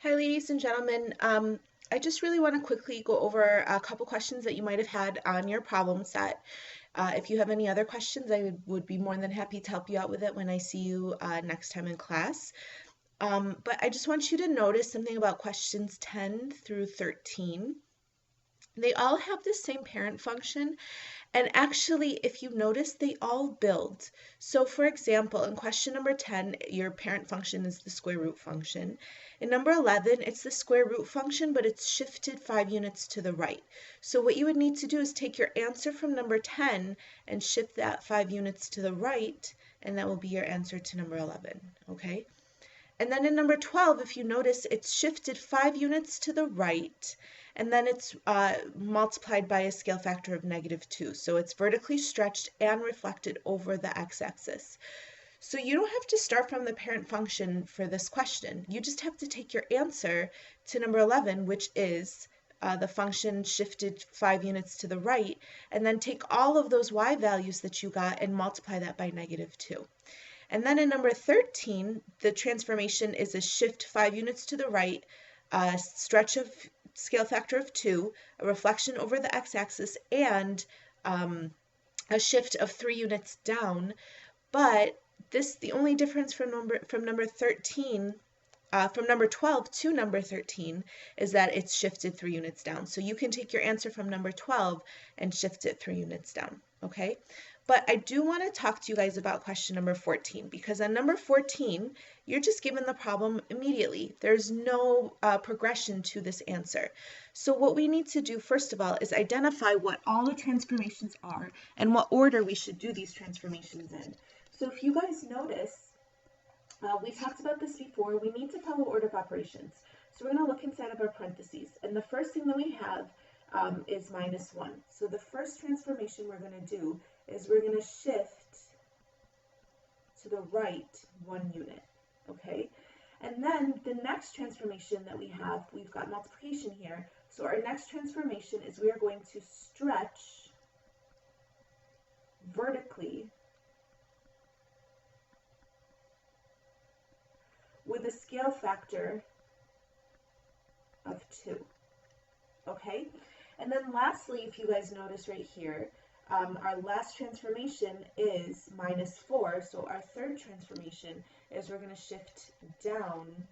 Hi, ladies and gentlemen. I just really want to quickly go over a couple questions that you might have had on your problem set. If you have any other questions, I would be more than happy to help you out with it when I see you next time in class. But I just want you to notice something about questions 10 through 13. They all have the same parent function, and actually, if you notice, they all build. So for example, in question number 10, your parent function is the square root function. In number 11, it's the square root function, but it's shifted 5 units to the right. So what you would need to do is take your answer from number 10 and shift that 5 units to the right, and that will be your answer to number 11, okay? And then in number 12, if you notice, it's shifted 5 units to the right, and then it's multiplied by a scale factor of -2. So it's vertically stretched and reflected over the x-axis. So you don't have to start from the parent function for this question. You just have to take your answer to number 11, which is the function shifted 5 units to the right, and then take all of those y values that you got and multiply that by -2. And then in number 13, the transformation is a shift 5 units to the right, a stretch of scale factor of 2, a reflection over the x-axis, and a shift of 3 units down. But the only difference from number 13 from number 12 to number 13 is that it's shifted 3 units down. So you can take your answer from number 12 and shift it 3 units down, okay? But I do want to talk to you guys about question number 14, because on number 14, you're just given the problem immediately. There's no progression to this answer. So what we need to do, first of all, is identify what all the transformations are and what order we should do these transformations in. So if you guys notice, we talked about this before, we need to follow order of operations. So we're going to look inside of our parentheses, and the first thing that we have is -1. So the first transformation we're going to do is we're going to shift to the right 1 unit, okay? And then the next transformation that we have, we've got multiplication here. So our next transformation is we are going to stretch vertically with a scale factor of 2, okay? And then lastly, if you guys notice right here, our last transformation is -4, so our third transformation is we're going to shift down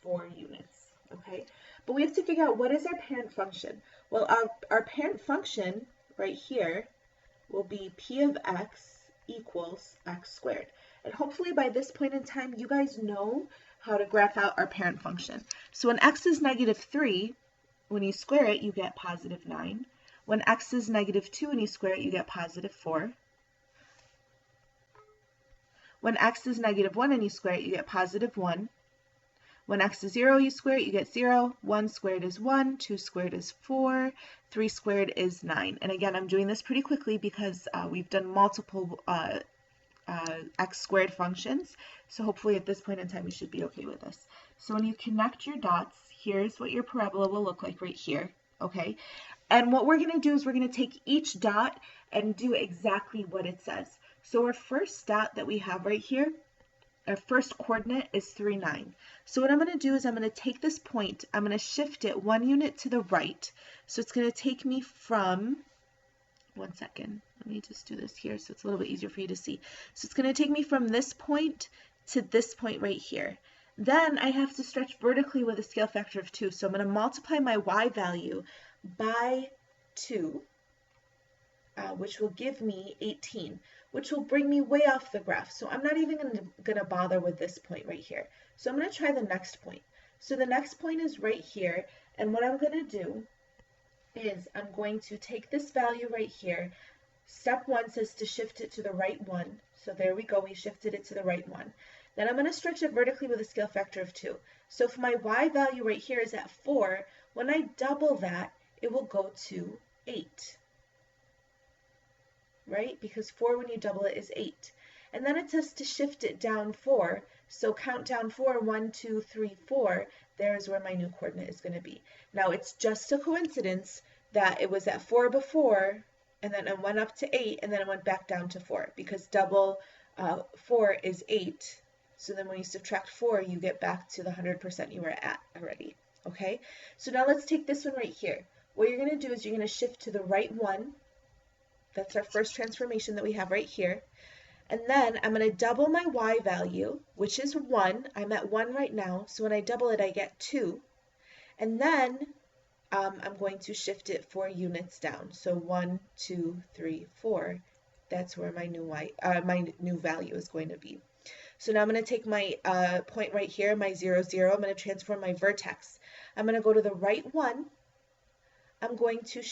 4 units, okay? But we have to figure out what is our parent function. Well, our parent function right here will be p of x equals x squared. And hopefully by this point in time, you guys know how to graph out our parent function. So when x is -3, when you square it, you get +9. When x is -2 and you square it, you get +4. When x is -1 and you square it, you get +1. When x is 0, you square it, you get 0. 1 squared is 1, 2 squared is 4, 3 squared is 9. And again, I'm doing this pretty quickly because we've done multiple x squared functions. So hopefully at this point in time, you should be okay with this. So when you connect your dots, here's what your parabola will look like right here, okay? And what we're going to do is we're going to take each dot and do exactly what it says. So our first dot that we have right here, our first coordinate is 3, 9. So what I'm going to do is I'm going to take this point, I'm going to shift it 1 unit to the right. So it's going to take me from, one second, let me just do this here so it's a little bit easier for you to see. So it's going to take me from this point to this point right here. Then I have to stretch vertically with a scale factor of 2. So I'm going to multiply my y value by 2, which will give me 18, which will bring me way off the graph. So I'm not even going to bother with this point right here. So I'm going to try the next point. So the next point is right here, and what I'm going to do is I'm going to take this value right here. Step 1 says to shift it to the right 1. So there we go, we shifted it to the right 1. Then I'm going to stretch it vertically with a scale factor of 2. So if my y value right here is at 4, when I double that, it will go to 8, right? Because 4 when you double it is 8. And then it says to shift it down 4. So count down 4, 1, 2, 3, 4. There's where my new coordinate is going to be. Now it's just a coincidence that it was at 4 before, and then it went up to 8, and then it went back down to 4, because double 4 is 8. So then when you subtract 4, you get back to the 100% you were at already. Okay, so now let's take this one right here. What you're going to do is you're going to shift to the right one. That's our first transformation that we have right here. And then I'm going to double my y value, which is 1. I'm at 1 right now, so when I double it, I get 2. And then I'm going to shift it 4 units down. So 1, 2, 3, 4. That's where my new value is going to be. So now I'm going to take my point right here, my 0, 0. I'm going to transform my vertex. I'm going to go to the right one. I'm going to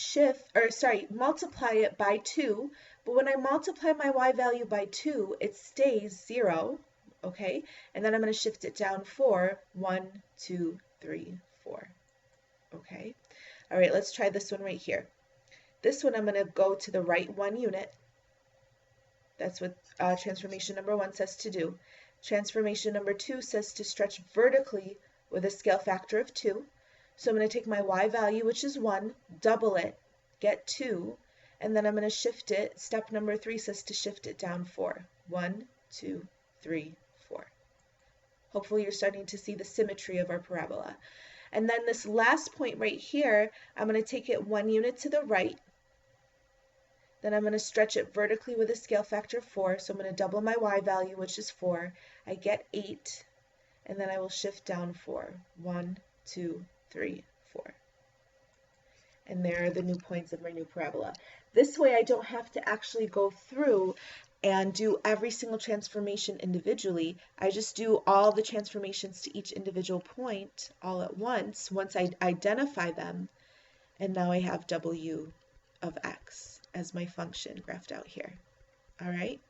multiply it by 2. But when I multiply my y value by 2, it stays 0. Okay? And then I'm going to shift it down 4. 1, 2, 3, 4. Okay? All right, let's try this one right here. This one I'm going to go to the right 1 unit. That's what transformation number 1 says to do. Transformation number 2 says to stretch vertically with a scale factor of 2. So I'm going to take my y value, which is 1, double it, get 2, and then I'm going to shift it. Step number 3 says to shift it down 4. 1, 2, 3, 4. Hopefully you're starting to see the symmetry of our parabola. And then this last point right here, I'm going to take it 1 unit to the right. Then I'm going to stretch it vertically with a scale factor of 4. So I'm going to double my y value, which is 4. I get 8. And then I will shift down 4. 1, 2, 3, 4. And there are the new points of my new parabola. This way I don't have to actually go through and do every single transformation individually. I just do all the transformations to each individual point all at once I identify them. And now I have w of x as my function graphed out here. All right?